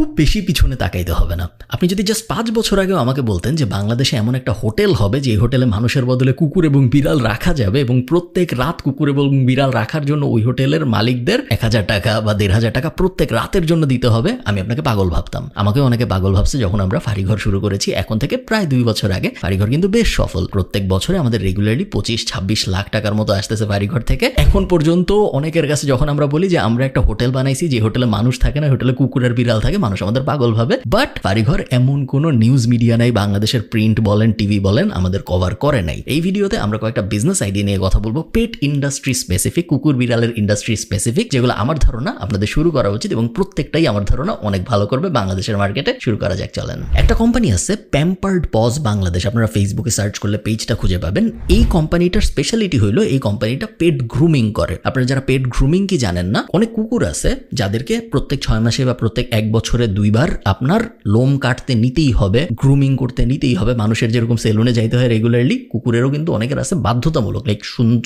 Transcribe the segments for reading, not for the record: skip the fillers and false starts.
খুব বেশি পিছনে তাকাইতে হবে না। আপনি যদি জাস্ট 5 বছর আগেও আমাকে বলতেন যে বাংলাদেশে এমন একটা হোটেল হবে যে হোটেলে মানুষের বদলে কুকুর এবং বিড়াল রাখা যাবে এবং প্রত্যেক রাত কুকুর এবং বিড়াল রাখার জন্য ওই হোটেলের মালিকদের 1000 টাকা বা 1500 টাকা প্রত্যেক রাতের জন্য দিতে হবে, আমি আপনাকে পাগল ভাবতাম। আমাকে অনেকে পাগল ভাবছে যখন আমরা ফাঁড়িঘর শুরু করেছি এখন থেকে প্রায় 2 বছর আগে। ফাঁড়িঘর কিন্তু বেশ সফল, প্রত্যেক বছরে আমাদের রেগুলারলি 25-26 লাখ টাকার মতো আসতেছে ফাঁড়িঘর থেকে। এখন পর্যন্ত অনেকের কাছে যখন আমরা বলি যে আমরা একটা হোটেল বানাইছি যে হোটেলে মানুষ থাকে না, হোটেলে কুকুর আর বিড়াল থাকে, মানুষ আমাদের পাগল ভাবে। বাট ফাঁড়িঘর এমন কোনো নিউজ মিডিয়া নাই, বাংলাদেশের প্রিন্ট বলেন টিভি বলেন, আমাদের কভার করে নাই। এই ভিডিওতে আমরা কয়েকটা বিজনেস আইডিয়া নিয়ে কথা বলবো, পেট ইন্ডাস্ট্রি স্পেসিফিক, কুকুর বিড়ালের ইন্ডাস্ট্রি স্পেসিফিক, যেগুলো আমার ধারণা আপনাদের শুরু করা উচিত এবং প্রত্যেকটাই আমার ধারণা অনেক ভালো করবে বাংলাদেশের মার্কেটে। শুরু করা যাক, চলেন। একটা কোম্পানি আছে প্যাম্পার্ড পজ বাংলাদেশ, আপনারা ফেসবুকে সার্চ করলে পেজটা খুঁজে পাবেন। এই কোম্পানিটার স্পেশালিটি হলো এই কোম্পানিটা পেট গ্রুমিং করে। আপনারা যারা পেট গ্রুমিং কি জানেন না, অনেক কুকুর আছে যাদেরকে প্রত্যেক 6 মাসে বা প্রত্যেক 1 বছরে 2 বার আপনার লোম কাটতে নিতেই হবে, গ্রুমিং করতে নিতেই হবে। মানুষের যেরকম সেলুনে যাইতে হয় রেগুলারলি, কুকুরেরও কিন্তু অনেকের আছে বাধ্যতামূলক, লাইক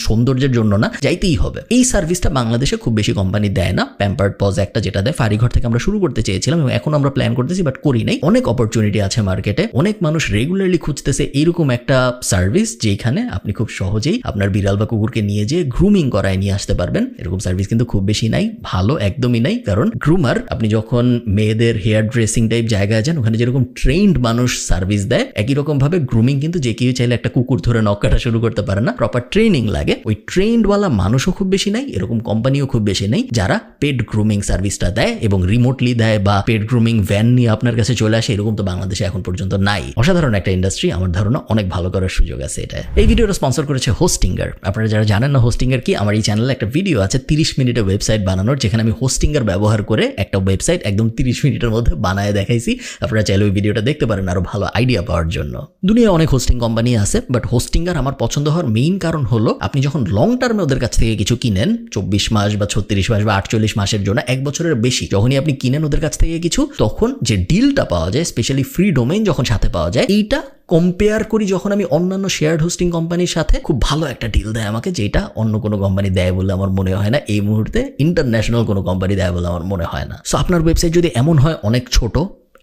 সৌন্দর্যের জন্য না, যাইতেই হবে। এই সার্ভিসটা বাংলাদেশে খুব বেশি কোম্পানি দেয় না। প্যাম্পার্ড পজ একটা যেটা দেয়, ফাঁড়িঘর থেকে আমরা শুরু করতে চেয়েছিলাম এবং এখন আমরা প্ল্যান করতেছি বাট করি নাই। অনেক অপরচুনিটি আছে মার্কেটে, অনেক মানুষ রেগুলারলি খুঁজতেছে এইরকম একটা সার্ভিস যেখানে আপনি খুব সহজেই আপনার বিড়াল বা কুকুরকে নিয়ে যেয়ে গ্রুমিং করায় নিয়ে আসতে পারবেন। এরকম সার্ভিস কিন্তু খুব বেশি নাই, ভালো একদমই নাই। কারণ গ্রুমার, আপনি যখন মেয়েদের হেয়ার ড্রেসিং টাইপ জায়গায় যান, ওখানে যেরকম ট্রেন্ড মানুষ সার্ভিস দেয়, একই রকম ভাবে গ্রুমিং কিন্তু যে কেউ চাইলে একটা কুকুর ধরে নখ কাটা শুরু করতে পারে না, প্রপার ট্রেনিং লাগে। ওই ট্রেন্ডওয়ালা মানুষও খুব বেশি নাই, এরকম কোম্পানিও খুব বেশি নেই যারা পেট গ্রুমিং সার্ভিসটা দেয় এবং রিমোটলি দেয় বা পেট গ্রুমিং ভ্যান নিয়ে আপনার কাছে চলে আসে, এরকম তো বাংলাদেশে এখন পর্যন্ত নাই। অসাধারণ একটা ইন্ডাস্ট্রি, আমার ধারণা অনেক ভালো করার সুযোগ আছে এটা। এই ভিডিওটা স্পন্সর করেছে হোস্টিঙ্গার। আপনারা যারা জানেন না হোস্টিঙ্গার কি, আমার এই চ্যানেলে একটা ভিডিও আছে 30 মিনিটের ওয়েবসাইট বানানোর, যেখানে আমি হোস্টিঙ্গার ব্যবহার করে একটা ওয়েবসাইট একদম 30 মিনিটের মধ্যে বানায় দেখাইছি। আপনারা চাইলে ওই ভিডিওটা দেখতে পারেন আরো ভালো আইডিয়া পাওয়ার জন্য। দুনিয়ায় অনেক হোস্টিং কোম্পানি আছে, বাট হোস্টিঙ্গার আমার পছন্দ হওয়ার মেইন কারণ হলো আপনি যখন লং টার্মে ওদের কাছ থেকে কিছু কিনেন, 24 মাস বা 36 মাস বা 48 মাসের জন্য, 1 বছরের বেশি যখনই আপনি কিনেন ওদের কাছ থেকে কিছু, তখন যে ডিলটা পাওয়া যায়, স্পেশালি ফ্রি ডোমেইন যখন সাথে পাওয়া যায়, এইটা কম্পেয়ার করি যখন আমি অন্যান্য শেয়ার্ড হোস্টিং কোম্পানির সাথে, খুব ভালো একটা ডিল দেয় আমাকে, যেটা অন্য কোনো কোম্পানি দেয় বলে আমার মনে হয় না। এই মুহূর্তে ইন্টারন্যাশনাল কোনো কোম্পানি দেয় বলে আমার মনে হয় না। সো আপনার ওয়েবসাইট যদি এমন হয় অনেক ছোট,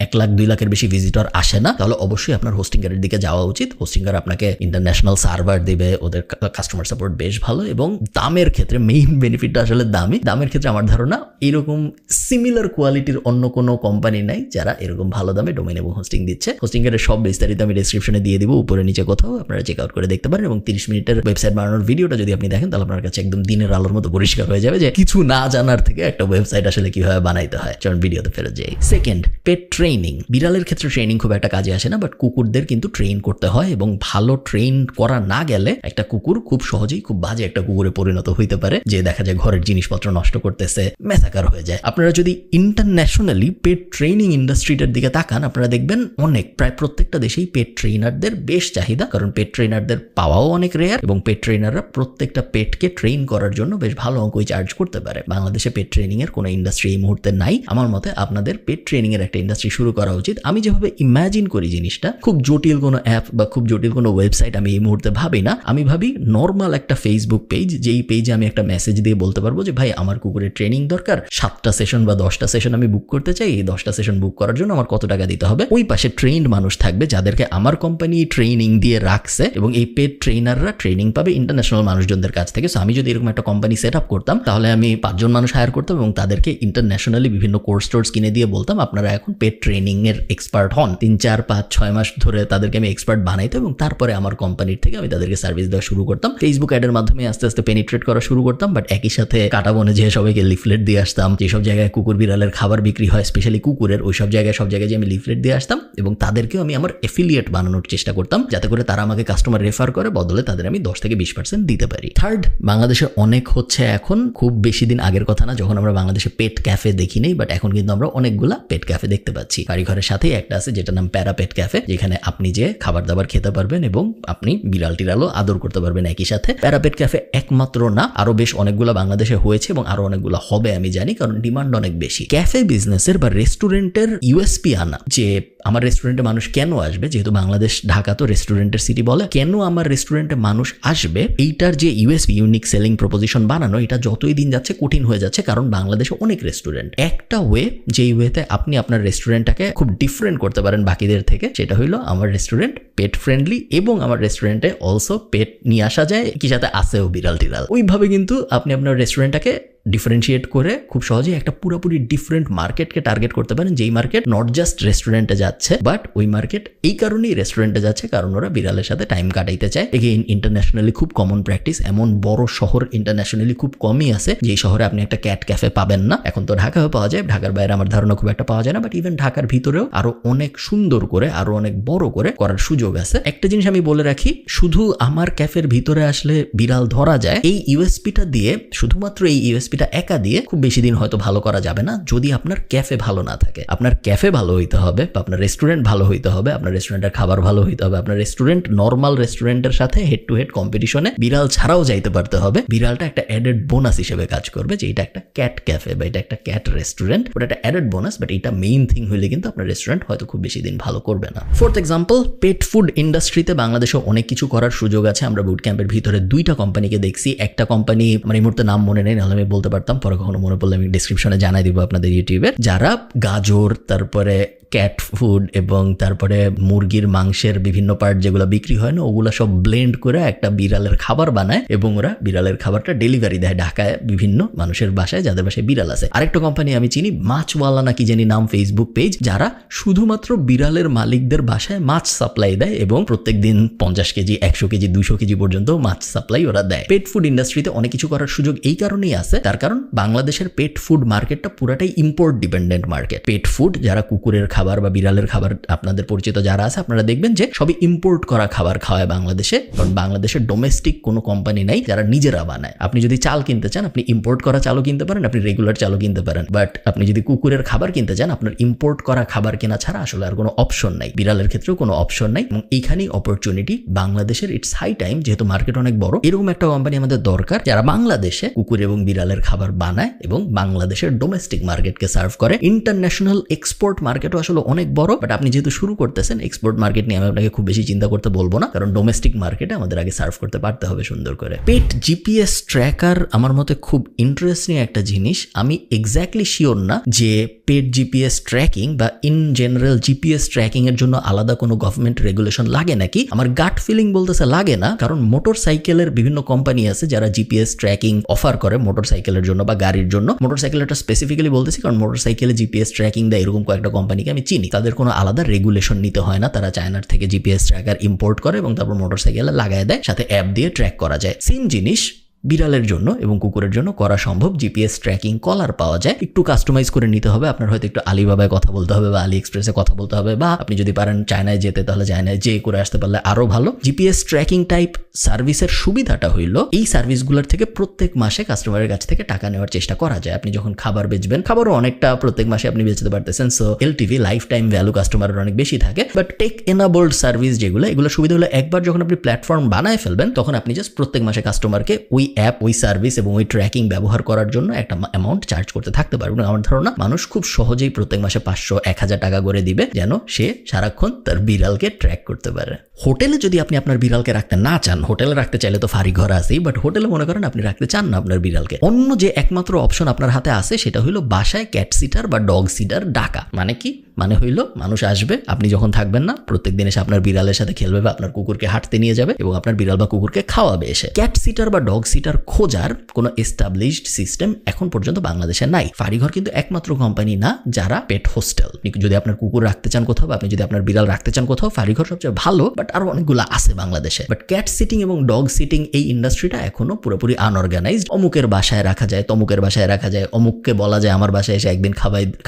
1 লাখ 2 লাখের বেশি ভিজিটর আসে না, তাহলে অবশ্যই আপনার হোস্টিঙ্গারের দিকে যাওয়া উচিত। হোস্টিঙ্গার আপনাকে ইন্টারন্যাশনাল সার্ভার দিবে, ওদের কাস্টমার সাপোর্ট বেশ ভালো এবং দামের ক্ষেত্রে, মেইন বেনিফিটটা আসলে দামের ক্ষেত্রে আমার ধারণা এরকম সিমিলার কোয়ালিটির অন্য কোনো কোম্পানি নাই যারা এরকম ভালো দামে ডোমেইন এবং হোস্টিং দিচ্ছে। হোস্টিঙ্গারের সব বিস্তারিত আমি ডেসক্রিপশনে দিয়ে দিব, উপরে নিচে কোথাও, আপনারা চেক আউট করে দেখতে পারেন। এবং 30 মিনিটের ওয়েবসাইট বানানোর ভিডিওটা যদি আপনি দেখেন, তাহলে আপনার কাছে একদম দিনের আলোর মতো পরিষ্কার হয়ে যাবে যে কিছু না জানার থেকে একটা ওয়েবসাইট আসলে কিভাবে বানাইতে হয়। চলুন ভিডিওতে ফেরত যাই। সেকেন্ড, পেট ট্রেনিং। বিড়ালের ক্ষেত্রে ট্রেনিং খুব একটা কাজে আসে না, বাট কুকুরদের কিন্তু ট্রেন করতে হয় এবং ভালো ট্রেন করা না গেলে একটা কুকুর খুব সহজেই খুব বাজে একটা কুকুরে পরিণত হইতে পারে, যে দেখা যায় ঘরের জিনিসপত্র নষ্ট করতেছে, ম্যাসাকার হয়ে যায়। আপনারা যদি ইন্টারন্যাশনালি পেট ট্রেনিং ইন্ডাস্ট্রিটার দিকে তাকান, আপনারা দেখবেন অনেক, প্রায় প্রত্যেকটা দেশেই পেট ট্রেনারদের বেশ চাহিদা, কারণ পেট ট্রেনারদের পাওয়াও অনেক রেয়ার এবং পেট ট্রেনাররা প্রত্যেকটা পেটকে ট্রেন করার জন্য বেশ ভালো অঙ্কই চার্জ করতে পারে। বাংলাদেশে পেট ট্রেনিং এর কোনো ইন্ডাস্ট্রি এই মুহূর্তে নাই। আমার মতে আপনাদের পেট ট্রেনিং এর একটা ইন্ডাস্ট্রি শুরু করা উচিত। আমি যেভাবে ইমাজিন করি জিনিসটা, খুব জটিল কোনো অ্যাপ বা খুব জটিল কোনো ওয়েবসাইট আমি এই মুহূর্তে ভাবি না। আমি ভাবি নর্মাল একটা ফেসবুক পেজ, যেই পেজে আমি একটা মেসেজ দিয়ে বলতে পারবো যে ভাই আমার কুকুরের ট্রেনিং দরকার, 7টা সেশন বা 10টা সেশন আমি বুক করতে চাই, এই 10টা সেশন বুক করার জন্য আমার কত টাকা দিতে হবে। ওই পাশে ট্রেন্ড মানুষ থাকবে যাদেরকে আমার কোম্পানি ট্রেনিং দিয়ে রাখছে এবং এই পেট ট্রেনাররা ট্রেনিং পাবে ইন্টারন্যাশনাল মানুষজনদের কাছ থেকে। সো আমি যদি এরকম একটা কোম্পানি সেট আপ করতাম, তাহলে আমি 5 জন মানুষ হায়ার করতাম এবং তাদেরকে ইন্টারন্যাশনালি বিভিন্ন কোর্স টোর্স কিনে দিয়ে বলতাম আপনারা এখন পেট ট্রেনিং এর এক্সপার্ট হন। 3, 4, 5, 6 মাস ধরে তাদেরকে আমি এক্সপার্ট বানাইতাম এবং তারপরে আমার কোম্পানির থেকে আমি তাদেরকে সার্ভিস দেওয়া শুরু করতাম। ফেসবুক অ্যাডের মাধ্যমে আস্তে আস্তে পেনিট্রেট করা শুরু করতাম, বাট একই সাথে কাটা বনে যেয়ে সবাইকে লিফলেট দিয়ে আসতাম। যেসব জায়গায় কুকুর বিড়ালের খাবার বিক্রি হয়, স্পেশালি কুকুরের, ওই সব জায়গায় যে আমি লিফলেট দিয়ে আসতাম এবং তাদেরকেও আমি আমার এফিলিয়েট বানানোর চেষ্টা করতাম, যাতে করে তারা আমাকে কাস্টমার রেফার করে, বদলে তাদের আমি 10 থেকে 20% দিতে পারি। থার্ড, বাংলাদেশে অনেক হচ্ছে এখন, খুব বেশি দিন আগের কথা না যখন আমরা বাংলাদেশে পেট ক্যাফে দেখি নেই, বাট এখন কিন্তু আমরা অনেকগুলা পেট ক্যাফে দেখতে পাচ্ছি। দেখছি। বাড়িঘরের সাথেই একটা আছে যেটা নাম প্যারাপেট ক্যাফে, যেখানে আপনি যে খাবার দাবার খেতে পারবেন এবং আপনি বিড়াল টিরালও আদর করতে পারবেন একই সাথে। প্যারাপেট ক্যাফে একমাত্র না, আরো বেশ অনেকগুলো বাংলাদেশে হয়েছে এবং আরো অনেকগুলো হবে আমি জানি, কারণ ডিমান্ড অনেক বেশি। ক্যাফে বিজনেসের বা রেস্টুরেন্টের ইউএসপি আনা, যে আমার রেস্টুরেন্টে মানুষ কেন আসবে, যেহেতু বাংলাদেশ ঢাকা তো রেস্টুরেন্টের সিটি বলে, কেন আমার রেস্টুরেন্টে মানুষ আসবে, এইটার যে ইউএসপি ইউনিক সেলিং প্রপোজিশন বানানো, এটা যতই দিন যাচ্ছে কঠিন হয়ে যাচ্ছে, কারণ বাংলাদেশে অনেক রেস্টুরেন্ট। একটা ওয়ে, যেই ওয়েতে আপনি আপনার রেস্টুরেন্টটাকে খুব ডিফারেন্ট করতে পারেন বাকিদের থেকে, সেটা হইলো আমার রেস্টুরেন্ট পেট ফ্রেন্ডলি এবং আমার রেস্টুরেন্টে অলসো পেট নিয়ে আসা যায়, কি সাথে আসেও বিড়াল টিরাল। ওইভাবে কিন্তু আপনি আপনার রেস্টুরেন্টটাকে ডিফারেন্সিয়েট করে খুব সহজেই একটা পুরোপুরি ডিফারেন্ট মার্কেটকে টার্গেট করতে পারেন, যেই মার্কেট নট জাস্ট রেস্টুরেন্টে যাচ্ছে, বাট ওই মার্কেট এই কারণেই রেস্টুরেন্টে যাচ্ছে কারণ ওরা বিড়ালের সাথে টাইম কাটাইতে চায়। এগেইন ইন্টারন্যাশনালি খুব কমন প্র্যাকটিস, এমন বড় শহর ইন্টারন্যাশনালি খুব কমই আছে যেই শহরে আপনি একটা ক্যাট ক্যাফে পাবেন না। এখন তো ঢাকাও পাওয়া যায়, ঢাকার বাইরে আমার ধারণা খুব একটা পাওয়া যায় না, বাট ইভেন ঢাকার ভিতরেও আরো অনেক সুন্দর করে, আরো অনেক বড় করে করার সুযোগ আছে। একটা জিনিস আমি বলে রাখি, শুধু আমার ক্যাফের ভিতরে আসলে বিড়াল ধরা যায়, এই ইউএসপিটা দিয়ে, শুধুমাত্র এই ইউএসপিটা একা দিয়ে খুব বেশি দিন হয়তো ভালো করা যাবে না, যদি আপনার ক্যাফে ভালো না থাকে। আপনার ক্যাফে ভালো হইতে হবে, বা আপনার রেস্টুরেন্ট ভালো হইতে হবে, আপনার রেস্টুরেন্টের খাবার ভালো হইতে হবে, আপনার রেস্টুরেন্ট নর্মাল রেস্টুরেন্টের সাথে হেড টু হেড কম্পিটিশনে বিড়াল ছাড়াও যাইতে পারতে হবে। বিড়ালটা একটা অ্যাডেড বোনাস হিসেবে কাজ করবে, যে এটা একটা ক্যাট ক্যাফে বা এটা একটা ক্যাট রেস্টুরেন্ট, ওটা একটা অ্যাডেড বোনাস, বাট এটা মেইন থিং হইলে কিন্তু আপনার রেস্টুরেন্ট হয়তো খুব বেশি দিন ভালো করবে না। ফোর্থ এক্সাম্পল, পেট ফুড ইন্ডাস্ট্রিতে বাংলাদেশে অনেক কিছু করার সুযোগ আছে। আমরা বুট ক্যাম্পের ভিতরে 2টা কোম্পানিকে দেখছি। একটা কোম্পানি, মানে এই মুহূর্তে নাম মনে নেই, নাহলে আমি বলতে পারতাম, পরে কখনো মনে পড়লে আমি ডিসক্রিপশনে জানাই দিব আপনাদের ইউটিউবে, যারা গাজর, তারপরে ক্যাট ফুড এবং তারপরে মুরগির মাংসের বিভিন্ন পার্ট যেগুলো বিক্রি হয় না, ওগুলো সব ব্লেন্ড করে একটা বিড়ালের খাবার বানায় এবং ওরা বিড়ালের খাবারটা ডেলিভারি দেয় ঢাকায় বিভিন্ন মানুষের বাসায়, যাদের বাসায় বিড়াল আছে। আরেকটা কোম্পানি আমি চিনি, মাছওয়ালা নাকি জানি নাম, ফেসবুক পেজ, যারা শুধুমাত্র বিড়ালের মালিকদের বাসায় মাছ সাপ্লাই দেয় এবং প্রত্যেক দিন 50 কেজি, 100 কেজি, 200 কেজি পর্যন্ত মাছ সাপ্লাই ওরা দেয়। পেট ফুড ইন্ডাস্ট্রিতে অনেক কিছু করার সুযোগ এই কারণেই আছে, তার কারণ বাংলাদেশের পেট ফুড মার্কেটটা পুরাটাই import dependent market. Pet food, যারা কুকুরের খাবার বা বিড়ালের খাবার আপনাদের পরিচিত যারা আছে, আপনারা দেখবেন যে সবই ইম্পোর্ট করা খাবার খাওয়ায় বাংলাদেশে, কারণ বাংলাদেশের ডোমেস্টিক কোনো কোম্পানি নাই যারা নিজেরা বানায়। আপনি যদি চাল কিনতে চান, আপনি ইম্পোর্ট করা চালও কিনতে পারেন, আপনি রেগুলার চালও কিনতে পারেন, বাট আপনি যদি কুকুরের খাবার কিনতে চান, আপনার ইম্পোর্ট করা খাবার কেনা ছাড়া আসলে আর কোনো অপশন নাই। বিড়ালের ক্ষেত্রেও কোনো অপশন নাই, এবং এইখানেই অপরচুনিটি বাংলাদেশের। ইটস হাই টাইম, যেহেতু মার্কেট অনেক বড়, এরকম একটা কোম্পানি আমাদের দরকার যারা বাংলাদেশে কুকুর এবং বিড়ালের খাবার বানায় এবং বাংলাদেশের ডোমেস্টিক মার্কেটকে সার্ভ করে। ইন্টারন্যাশনাল এক্সপোর্ট মার্কেটও আসলে অনেক বড়, বাট আপনি যেহেতু শুরু করতেছেন, এক্সপোর্ট মার্কেট নিয়ে আমি আপনাকে খুব বেশি চিন্তা করতে বলবো না, কারণ ডোমেস্টিক মার্কেটে আমাদের আগে সার্ভ করতে পারতে হবে সুন্দর করে। পেট জিপিএস ট্র্যাকার আমার মতে খুব ইন্টারেস্টিং একটা জিনিস। আমি এক্স্যাক্টলি শিওর না যে পেট জিপিএস ট্র্যাকিং বা ইন জেনারেল জিপিএস ট্র্যাকিং এর জন্য আলাদা কোনো গভর্নমেন্ট রেগুলেশন লাগে নাকি। আমার গাট ফিলিং বলতেছে লাগে না, কারণ মোটর সাইকেলের বিভিন্ন কোম্পানি আছে যারা জিপিএস ট্র্যাকিং অফার করে মোটর সাইকেলের জন্য বা গাড়ির জন্য। মোটর সাইকেলটা স্পেসিফিক্যালি বলতেছি কারণ মোটর সাইকেলে জিপিএস ট্র্যাকিং দেয় এরকম কয়েকটা কোম্পানিকে আমি চিনি। তাদের কোনো আলাদা রেগুলেশন নিতে হয় না, তারা চায়নার থেকে জিপিএস ট্র্যাকার ইম্পোর্ট করে এবং তারপর মোটর সাইকেলে লাগায় দেয়, সাথে অ্যাপ দিয়ে ট্র্যাক করা যায়। সেম জিনিস বিড়ালের জন্য এবং কুকুরের জন্য করা সম্ভব। জিপিএস ট্র্যাকিং কলার পাওয়া যায়, একটু কাস্টমাইজ করে নিতে হবে। আপনার হয়তো একটু আলিবাবায় কথা বলতে হবে বা আলি এক্সপ্রেসে কথা বলতে হবে, বা আপনি যদি পারেন চায়নায় যেতে, তাহলে চায়নায় যেয়ে করে আসতে পারলে আরো ভালো। জিপিএস ট্র্যাকিং টাইপ সার্ভিসের সুবিধাটা হইলো এই সার্ভিসগুলোর থেকে প্রত্যেক মাসে কাস্টমারের কাছ থেকে টাকা নেওয়ার চেষ্টা করা যায়। আপনি যখন খাবার বেচবেন, খাবারও অনেকটা প্রত্যেক মাসে আপনি বেচতে পারতেছেন, so LTV life time value কাস্টমারের অনেক বেশি থাকে। বাট টেক এনাবল্ড সার্ভিস যেগুলো, এগুলো সুবিধা হলো একবার যখন আপনি প্ল্যাটফর্ম বানায় ফেলবেন, তখন আপনি জাস্ট প্রত্যেক মাসে কাস্টমারকে ওই অ্যাপ, ওই সার্ভিস এবং ওই ট্র্যাকিং ব্যবহার করার জন্য একটা অ্যামাউন্ট চার্জ করতে থাকতে পারবেন। আমার ধারণা মানুষ খুব সহজেই প্রত্যেক মাসে 500-1000 টাকা করে দিবে, যেন সে সারাক্ষণ তার বিড়ালকে ট্র্যাক করতে পারে। হোটেলে যদি আপনি আপনার বিড়ালকে রাখতে না চান, হোটেলে রাখতে চাইলে তো ফারি ঘর আছেই, বাট হোটেলে মনে করেন আপনি রাখতে চান না আপনার বিড়ালকে, অন্য যে একমাত্র অপশন আপনার হাতে আছে সেটা হলো বাসায় ক্যাট সিটার বা ডগ সিটার ডাকা। মানে কি? মানে হইলো মানুষ আসবে, আপনি যখন থাকবেন না প্রত্যেক দিন এসে আপনার বিড়ালের সাথে খেলবে বা আপনার কুকুরকে হাঁটতে নিয়ে যাবে এবং আপনার বিড়াল বা কুকুরকে খাওয়াবে এসে। ক্যাট সিটার বা ডগ সিটার খোঁজার কোনো এস্টাবলিশড সিস্টেম এখন পর্যন্ত বাংলাদেশে নাই। ফারিঘর কিন্তু একমাত্র কোম্পানি না যারা পেট হোস্টেল। যদি আপনার কুকুর রাখতে চান কোথাও, আপনি যদি আপনার বিড়াল রাখতে চান কোথাও, ফারিঘর সবচেয়ে ভালো, বাট আরো অনেকগুলো আছে বাংলাদেশে। বাট ক্যাট সিটিং এবং ডগ সিটিং এই ইন্ডাস্ট্রিটা এখনো পুরোপুরি আনঅর্গানাইজড। অমুকের বাসায় রাখা যায়, তমুকের বাসায় রাখা যায়, অমুককে বলা যায় আমার বাসায় এসে একদিন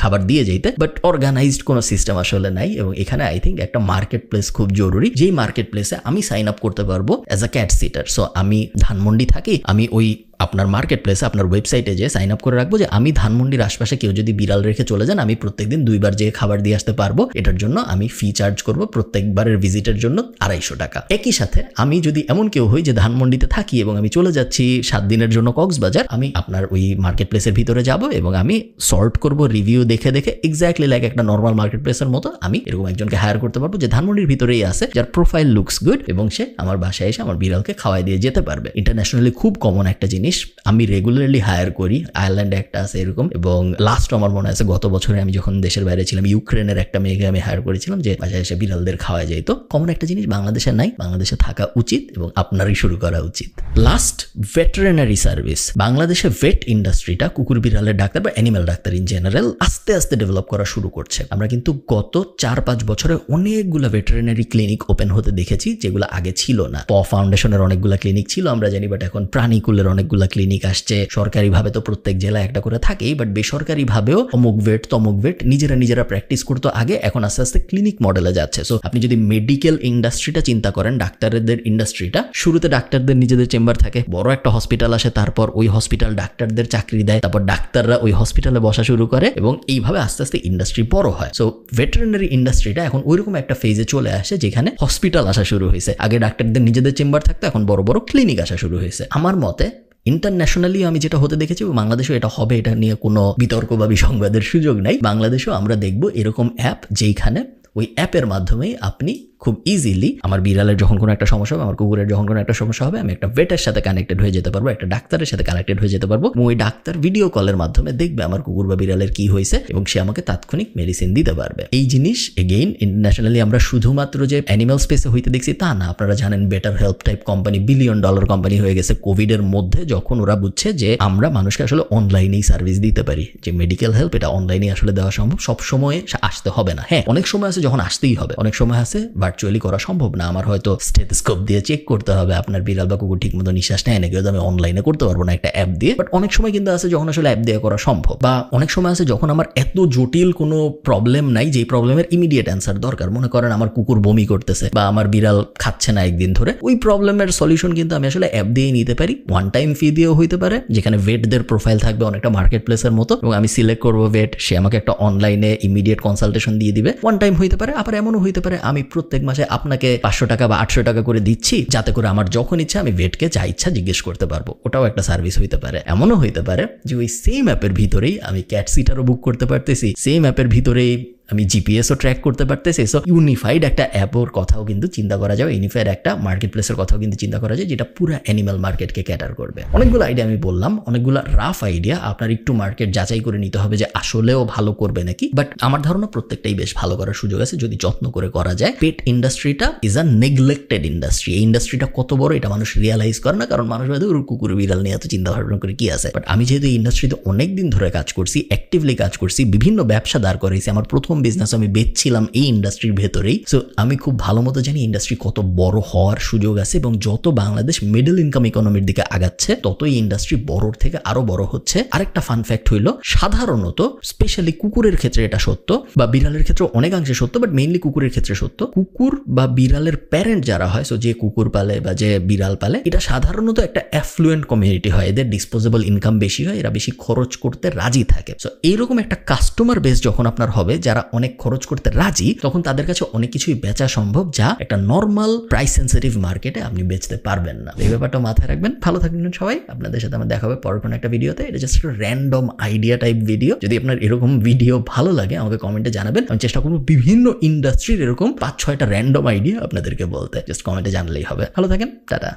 খাবার দিয়ে যেতে, বাট অর্গানাইজড কোনো সিস্টেম আসলে নাই। এবং এখানে আই থিঙ্ক একটা মার্কেট প্লেস খুব জরুরি, যেই মার্কেট প্লেসে আমি সাইন আপ করতে পারবো as a cat seater. So আমি ধানমন্ডি থাকি, আমি ওই আপনার মার্কেট প্লেসে আপনার ওয়েবসাইটে যে সাইন আপ করে রাখবো যে আমি ধানমন্ডির আশপাশে কেউ যদি বিড়াল রেখে চলে যান আমি প্রত্যেকদিন 2 বার যেয়ে খাবার দিয়ে আসতে পারবো, এটার জন্য আমি ফি চার্জ করব প্রত্যেকবারের ভিজিটের জন্য 250 টাকা। একই সাথে আমি যদি এমন কেউ হই যে ধানমন্ডিতে থাকি এবং আমি চলে যাচ্ছি 7 দিনের জন্য কক্সবাজার, আমি আপনার ওই মার্কেট প্লেসের ভিতরে যাব এবং আমি সর্ট করব রিভিউ দেখে দেখে এক্স্যাক্টলি লাইক একটা নর্মাল মার্কেট প্লেসের মতো আমি এরকম একজনকে হায়ার করতে পারবো যে ধানমন্ডির ভিতরেই আছে, যার প্রোফাইল লুকস গুড এবং সে আমার বাসায় এসে আমার বিড়ালকে খাওয়াই দিয়ে যেতে পারবে। ইন্টারন্যাশনালি খুব কমন একটা জিনিস, আমি রেগুলারলি হায়ার করি। আয়ারল্যান্ডে একটা আছে এরকম, এবং লাস্ট আমার মনে আছে গত বছরে আমি যখন দেশের বাইরে ছিলাম ইউক্রেনের একটা মেয়েকে আমি হায়ার করেছিলাম যে বাসায় এসে বিড়ালদের খাওয়া যায়। তো কমন একটা জিনিস বাংলাদেশে নাই, বাংলাদেশে থাকা উচিত এবং আপনারই শুরু করা উচিত। Last, veterinary service. বাংলাদেশে ভেট ইন্ডাস্ট্রিটা কুকুর বিড়ালের ডাক্তার বা অ্যানিম্যাল ডাক্তার ইন জেনারেল আস্তে আস্তে ডেভেলপ করা শুরু করছে। আমরা কিন্তু গত 4-5 বছরে অনেকগুলো ভেটেরিনারি ক্লিনিক ওপেন হতে দেখেছি যেগুলো আগে ছিল না। ফাউন্ডেশনের অনেকগুলো ক্লিনিক ছিল আমরা জানি, বাট এখন প্রাণীকুলের অনেকগুলো ক্লিনিক আসছে। সরকারিভাবে তো প্রত্যেক জেলায় একটা করে থাকেই, বাট বেসরকারিভাবেও অমুক ভেট তমুক ভেট নিজেরা প্র্যাকটিস করতো আগে, এখন আস্তে আস্তে ক্লিনিক মডেলে যাচ্ছে। সো আপনি যদি মেডিকেল ইন্ডাস্ট্রিটা চিন্তা করেন, ডাক্তারদের ইন্ডাস্ট্রিটা, শুরুতে ডাক্তারদের নিজেদের চেম্বার থাকে, বড় একটা হসপিটাল আসে, তারপর ওই হসপিটাল ডাক্তারদের চাকরি দেয়, তারপর ডাক্তাররা ওই হসপিটালে বসা শুরু করে এবং এইভাবে আস্তে আস্তে ইন্ডাস্ট্রি বড় হয়। সো ভেটেরিনারি ইন্ডাস্ট্রিটা এখন ওইরকম একটা ফেজে চলে আসে যেখানে হসপিটাল আসা শুরু হয়েছে। আগে ডাক্তারদের নিজেদের চেম্বার থাকতো, এখন বড় বড় ক্লিনিক আসা শুরু হয়েছে। আমার মতে ইন্টারন্যাশনালি আমি যেটা হতে দেখেছি, বাংলাদেশেও এটা হবে, এটা নিয়ে কোনো বিতর্ক বা বিসংবাদের সুযোগ নাই। বাংলাদেশেও আমরা দেখব এরকম অ্যাপ যেইখানে ওই অ্যাপের মাধ্যমেই আপনি খুব ইজিলি আমার বিড়ালের যখন কোনো একটা সমস্যা হবে, আমার কুকুরের যখন কোনো একটা সমস্যা হবে, আমি একটা ভেটের সাথে কানেক্টেড হয়ে যেতে পারবো, একটা ডাক্তারের সাথে কানেক্টেড হয়ে যেতে পারবো। ওই ডাক্তার ভিডিও কলের মাধ্যমে দেখবে আমার কুকুর বা বিড়ালের কি হয়েছে এবং সে আমাকে তাৎক্ষণিক মেডিসিন দিতে পারবে। এই জিনিস এগেইন ইন্টারন্যাশনালি আমরা শুধুমাত্র যে অ্যানিমাল স্পেসে হইতে দেখছি তা না। আপনারা জানেন better help type company $1 billion company হয়ে গেছে কোভিডের মধ্যে, যখন ওরা বুঝছে যে আমরা মানুষকে আসলে অনলাইনেই সার্ভিস দিতে পারি, যে মেডিকেল হেল্প এটা অনলাইনে আসলে দেওয়া সম্ভব, সব সময় আসতে হবে না। হ্যাঁ, অনেক সময় আছে যখন আসতেই হবে, অনেক সময় আছে ভার্চুয়ালি করা সম্ভব না। আমার হয়তো স্টেথোস্কোপ দিয়ে চেক করতে হবে আপনার বিড়াল বা কুকুর ঠিক মতো নিঃশ্বাস নেয় নাকি, আমি অনলাইনে করতে পারবো না একটা অ্যাপ দিয়ে। বাট অনেক সময় কিন্তু আছে যখন আসলে অ্যাপ দিয়ে করা সম্ভব, বা অনেক সময় আছে যখন আমার এত জটিল কোনো প্রবলেম নাই যে প্রবলেমের ইমিডিয়েট অ্যান্সার দরকার। মনে করেন আমার কুকুর বমি করতেছে বা আমার বিড়াল খাচ্ছে না একদিন ধরে, ওই প্রবলেমের সলিউশন কিন্তু আমি আসলে অ্যাপ দিয়ে নিতে পারি। ওয়ান টাইম ফি দিয়েও হইতে পারে, যেখানে ভেটদের প্রোফাইল থাকবে অনেকটা মার্কেট প্লেসের মতো, এবং আমি সিলেক্ট করবো ভেট, সে আমাকে একটা অনলাইনে ইমিডিয়েট কনসালটেশন দিয়ে দিবে। ওয়ান টাইম হইতে পারে, আবার এমনও হইতে পারে আমি প্রত্যেক মাসে আপনাকে 500 টাকা বা 800 টাকা করে দিচ্ছি, যাতে করে আমার যখন ইচ্ছা আমি ভেটকে যা ইচ্ছা জিজ্ঞেস করতে পারবো। ওটাও একটা সার্ভিস হইতে পারে। এমনও হইতে পারে যে ওই সেম অ্যাপের ভিতরেই আমি ক্যাট সিটারও বুক করতে পারতেছি, সেম অ্যাপের ভিতরেই আমি জিপিএসও ট্র্যাক করতে পারতেছি। সো ইউনিফাইড একটা অ্যাপের কথাও কিন্তু চিন্তা করা যায়, ইউনিফাইড একটা মার্কেট প্লেসের কথাও কিন্তু চিন্তা করা যায়, যেটা পুরো অ্যানিমাল মার্কেটকে ক্যাটার করবে। অনেকগুলো আইডিয়া আমি বললাম, অনেকগুলো রাফ আইডিয়া, আপনার একটু মার্কেট যাচাই করে নিতে হবে যে আসলেও ভালো করবে নাকি। বাট আমার ধারণা প্রত্যেকটাই বেশ ভালো করার সুযোগ আছে যদি যত্ন করে করা যায়। পেট ইন্ডাস্ট্রিটা ইজ আ নেগলেক্টেড ইন্ডাস্ট্রি। এই ইন্ডাস্ট্রিটা কত বড় এটা মানুষ রিয়ালাইজ করে না, কারণ মানুষ হয়তো কুকুর বিড়াল নিয়ে এত চিন্তা ভাবনা করে কি আছে। বাট আমি যেহেতু এই ইন্ডাস্ট্রিতে অনেকদিন ধরে কাজ করছি, অ্যাক্টিভলি কাজ করছি, বিভিন্ন ব্যবসা দাঁড় করেছি, আমার প্রথম বিজনেস আমি ছিলাম এই ইন্ডাস্ট্রির ভেতরেই। সো আমি খুব ভালো মতো জানি ইন্ডাস্ট্রি কত বড় হওয়ার সুযোগ আছে, এবং যত বাংলাদেশ মিডল ইনকাম ইকোনমির দিকে আগাচ্ছে তত এই ইন্ডাস্ট্রি বড়র থেকে আরো বড় হচ্ছে। আরেকটা ফান ফ্যাক্ট হইল, সাধারণত স্পেশালি কুকুরের ক্ষেত্রে এটা সত্য, বা বিড়ালের ক্ষেত্রে অনেকাংশে সত্য, বাট মেইনলি কুকুরের ক্ষেত্রে সত্য। কুকুর বা বিড়ালের প্যারেন্ট যারা হয়, সো যে কুকুর পালে বা যে বিড়াল পালে, এটা সাধারণত একটা অ্যাফ্লুয়েন্ট কমিউনিটি হয়, এদের ডিসপোজেবল ইনকাম বেশি হয়, এরা বেশি খরচ করতে রাজি থাকে। সো এইরকম একটা কাস্টমার বেস যখন আপনার হবে যারা অনেক খরচ করতে রাজি, তখন তাদের কাছে অনেক কিছুই বেচা সম্ভব যা একটা নর্মাল প্রাইস সেন্সিটিভ মার্কেটে আপনি বেচতে পারবেন না। এই ব্যাপারটা মাথায় রাখবেন। ভালো থাকবেন সবাই, আপনাদের সাথে আমার দেখা হবে পরের কোনো একটা ভিডিওতে। এটা জাস্ট একটা র্যান্ডম আইডিয়া টাইপ ভিডিও। যদি আপনার এরকম ভিডিও ভালো লাগে আমাকে কমেন্টে জানাবেন, আমি চেষ্টা করবো বিভিন্ন ইন্ডাস্ট্রির এরকম 5-6টা র্যান্ডম আইডিয়া আপনাদেরকে বলতে। জাস্ট কমেন্টে জানলেই হবে। ভালো থাকেন, টাটা।